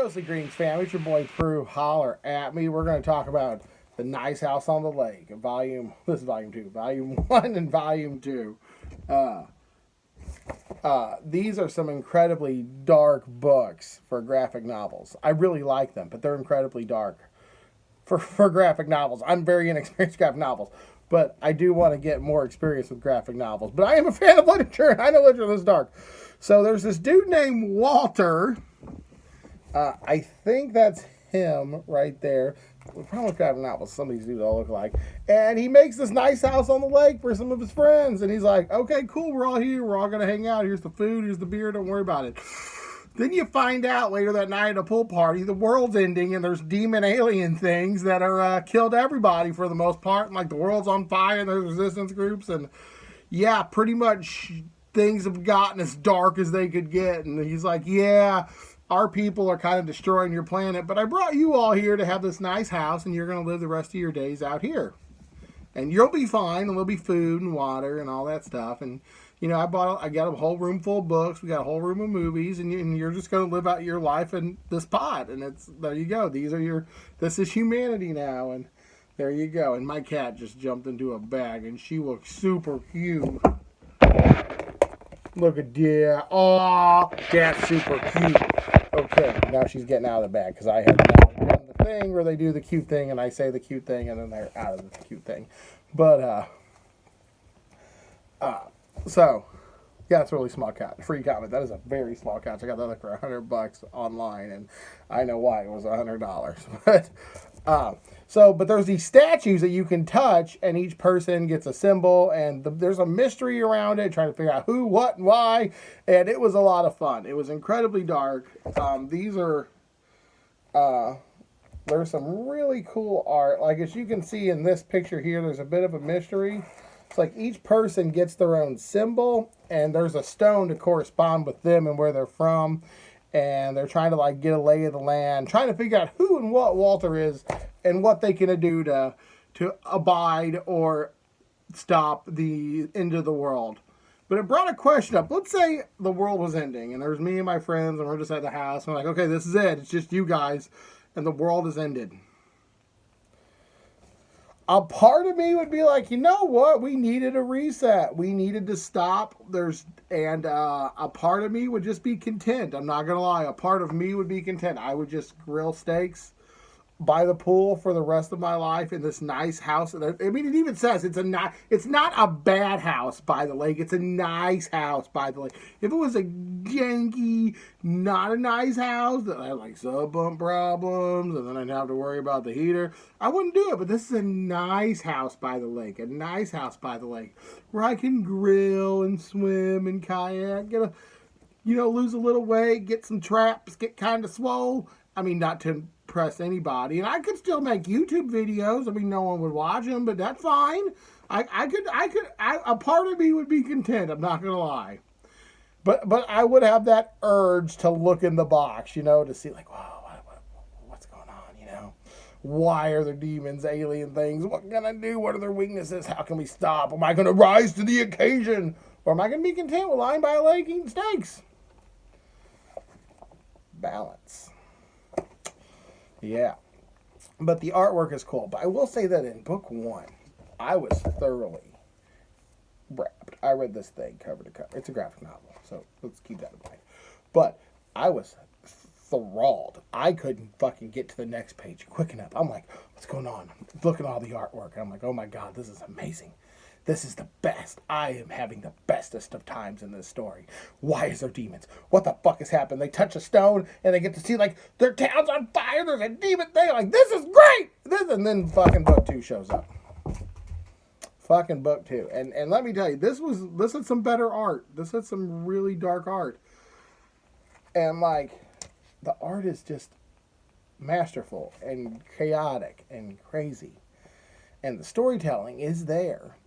Ghostly Greetings, fam. It's your boy Pruitt. Holler at me. We're going to talk about The Nice House on the Lake, this is volume 2, volume 1 and volume 2. These are some incredibly dark books for graphic novels. I really like them, but they're incredibly dark for graphic novels. I'm very inexperienced with graphic novels, but I do want to get more experience with graphic novels. But I am a fan of literature, and I know literature is dark. So there's this dude named Walter. I think that's him right there. The problem with graphic novels, some of these dudes all look alike. And he makes this nice house on the lake for some of his friends. And he's like, okay, cool, we're all here. We're all going to hang out. Here's the food. Here's the beer. Don't worry about it. Then you find out later that night at a pool party, the world's ending and there's demon alien things that are killed everybody for the most part. And like the world's on fire and there's resistance groups. And yeah, pretty much things have gotten as dark as they could get. And he's like, yeah, our people are kind of destroying your planet, but I brought you all here to have this nice house, and you're going to live the rest of your days out here. And you'll be fine, and there'll be food and water and all that stuff. And, you know, I got a whole room full of books. We got a whole room of movies, and you're just going to live out your life in this pod. And there you go. This is humanity now, and there you go. And my cat just jumped into a bag, and she looks super cute. Look at that. Aw, that's super cute. Okay, now she's getting out of the bag because I have now done the thing where they do the cute thing and I say the cute thing and then they're out of the cute thing. But, so, yeah, it's a really small cat. Free comment. That is a very small couch. I got that like for $100 online and I know why it was $100. But there's these statues that you can touch, and each person gets a symbol, and there's a mystery around it, trying to figure out who, what, and why, and it was a lot of fun. It was incredibly dark. There's some really cool art. Like, as you can see in this picture here, there's a bit of a mystery. It's like each person gets their own symbol, and there's a stone to correspond with them and where they're from. And they're trying to like get a lay of the land, trying to figure out who and what Walter is and what they can do to abide or stop the end of the world. But it brought a question up. Let's say the world was ending and there's me and my friends and we're just at the house. And we're like, okay, this is it. It's just you guys and the world has ended. A part of me would be like, you know what? We needed a reset. We needed to stop. A part of me would just be content. I'm not going to lie. A part of me would be content. I would just grill steaks by the pool for the rest of my life in this nice house. I mean, it even says it's not a bad house by the lake. It's a nice house by the lake. If it was a janky, not a nice house that had like sub bump problems and then I'd have to worry about the heater, I wouldn't do it. But this is a nice house by the lake. A nice house by the lake where I can grill and swim and kayak, lose a little weight, get some traps, get kind of swole. I mean, not to impress anybody. And I could still make YouTube videos. I mean, no one would watch them, but that's fine. A part of me would be content. I'm not going to lie. But I would have that urge to look in the box, to see like, wow, what's going on, Why are there demons, alien things? What can I do? What are their weaknesses? How can we stop? Am I going to rise to the occasion? Or am I going to be content with lying by a lake eating steaks? Balance. Yeah, but the artwork is cool. But I will say that in book 1, I was thoroughly wrapped. I read this thing cover to cover. It's a graphic novel, so let's keep that in mind. But I was enthralled. I couldn't fucking get to the next page quick enough. I'm like, what's going on? I'm looking at all the artwork, and I'm like, oh my God, this is amazing. This is the best. I am having the bestest of times in this story. Why is there demons? What the fuck has happened? They touch a stone and they get to see like their town's on fire. There's a demon thing. Like, this is great. And then fucking book 2 shows up. Fucking book 2. And let me tell you, this had some better art. This had some really dark art. And like, the art is just masterful and chaotic and crazy. And the storytelling is there.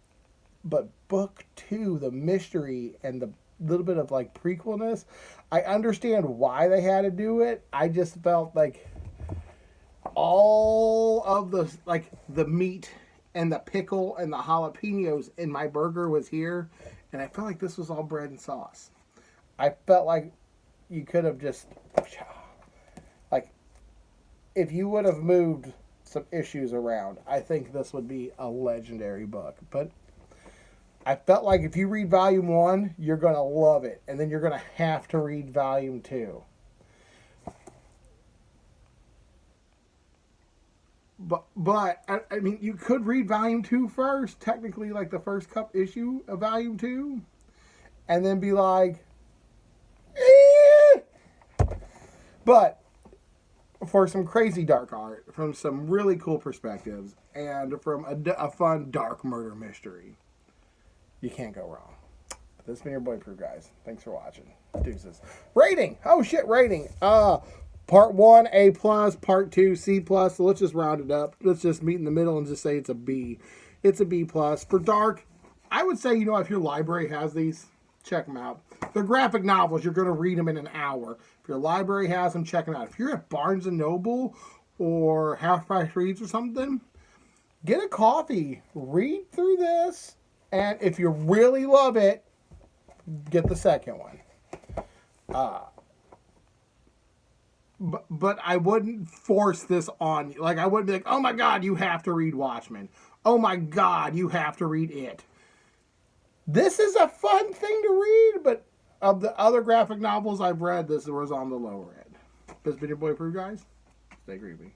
But book 2, the mystery and the little bit of like prequelness, I understand why they had to do it. I just felt like all of the meat and the pickle and the jalapenos in my burger was here, and I felt like this was all bread and sauce. I felt like you could have just like if you would have moved some issues around, I think this would be a legendary book. But I felt like if you read volume 1, you're going to love it. And then you're going to have to read volume 2. But I mean, you could read volume 2 first, technically, like the first issue of volume 2, and then be like, eh. But for some crazy dark art, from some really cool perspectives, and from a fun dark murder mystery, you can't go wrong. But this has been your boy Pruitt, guys. Thanks for watching. Deuces. Rating. Oh shit, rating. Part 1, A+, Part 2, C+. So let's just round it up. Let's just meet in the middle and just say it's a B. It's a B+. For dark, I would say, you know, if your library has these, check them out. They're graphic novels. You're going to read them in an hour. If your library has them, check them out. If you're at Barnes & Noble or Half Price Reads or something, get a coffee. Read through this. And if you really love it, get the second one. But I wouldn't force this on you. Like, I wouldn't be like, oh my God, you have to read Watchmen. Oh my God, you have to read it. This is a fun thing to read, but of the other graphic novels I've read, this was on the lower end. This has been your boy Pruitt, guys. Stay creepy.